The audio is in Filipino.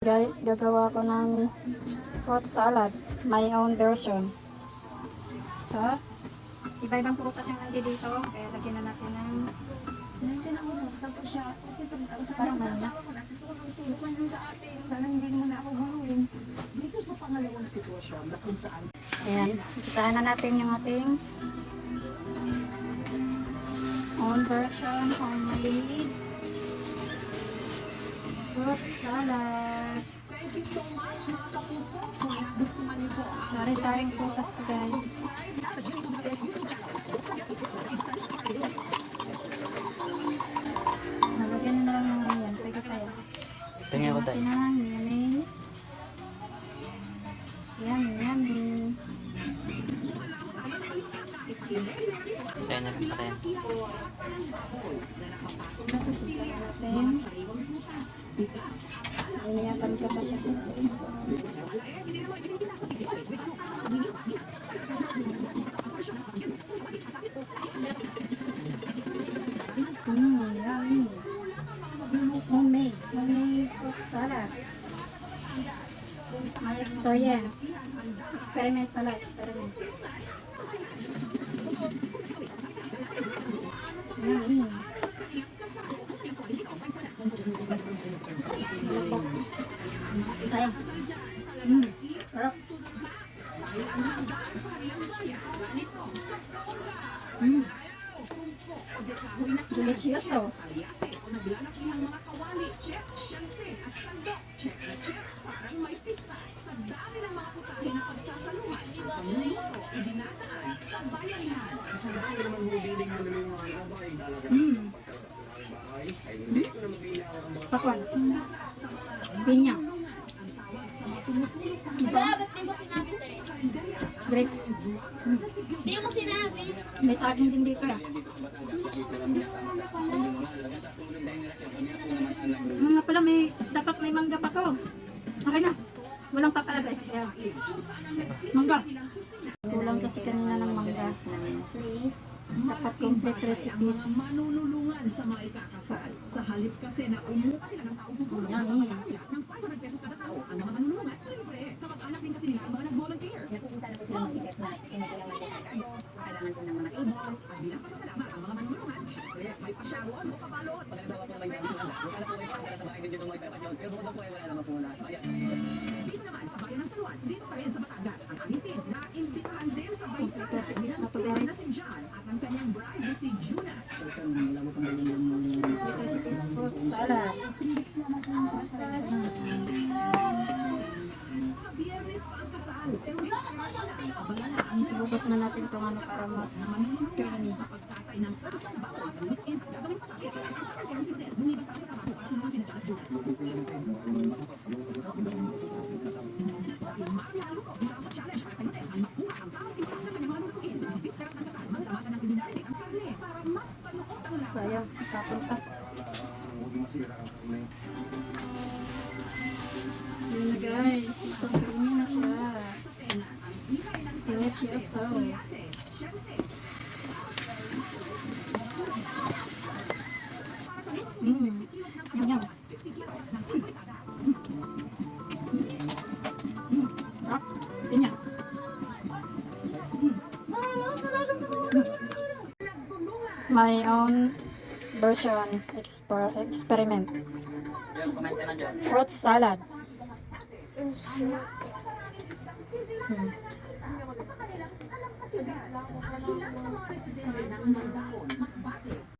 Guys, gagawa ko ng fruit salad, my own version. So, iba-ibang prutas yung nandito, kaya lagyan na natin ng parang manila. Dito sa pangalawang sitwasyon na kung saan Ayan, isahan na natin yung ating own version, homemade fruit salad. thank you so much mga kapuso kung nagustuhan niyo po ang Sari-saring prutas to guys. sa Jimmy Gutierrez YouTube channel. Nalagyan na lang ng ayan, pwede tayo. Tingnan ko tayo. Ng mayonnaise. Yummy. Sa'yo na lang pala yan. Natin. Iniyapan ka pa siya. Yummy. Homemade fruit salad. My experience. Experiment pala, experiment. Yummy. Sayang. Sarap. Delicioso. Pakwan. Pinya. Wala, ba't di mo sinabi tayo? Grapes. Di mo sinabi. May saging din dito. Nga pala, dapat may mangga pa to. Okay na. Walang papalagay. Yeah. Mangga. Kulang kasi kanina ng mangga. Please. Dapat complete recipes. Manunulungan sa mga ikakasal. Sa halip kasi na umuha sila ng tao tutulong Yummy. ng 500 pesos kada tao. Ang mga manunulungan, libre. Kamag-anak din kasi nila ang mga nag-volunteer. Nag-iisa na po sila mag-isip na kinukulang man din ang kargo, kailangan po ng mga table. At bilang pasasalamat ang mga manunulungan, syempre, may pasyaron o kabalot. Pagkatawa po naman gamit yung handa. Yung anak po ay para sa bahay din dito mga ipapadyos. Pero bukod po ay wala naman po na. Ayan. Dito naman sa bayan ng Saluan, dito pa rin sa Batangas, ang aming team na imbitahan din sa Baysang Complete recipes na to, na guys. si John at ang kanyang bride na si Juna. Complete recipes fruit salad. Sa biyernes pa ang kasal, pero whisper sila, abangan na ang Ibukas na natin itong ano para mas creamy. sa pagtatay ng pagkakang baon at lutuin at gagawin pa sa akin. Pero si Ted, bumibig para sa trabaho at tulungan si John at Juna. Marlalo ko, isa sa challenge para kayo ang makuha ang tamang timpla ng kanyang mga lutuin. Bisperas ng kasal, magdamagan ng ibinarin ang karne para mas panuot ang lasa. Sayang, itapon pa. Yun na guys, ito creamy na siya. Delicioso. Yum. Sarap. Pinya. My own version experiment. Yung komento na dyan. Fruit salad.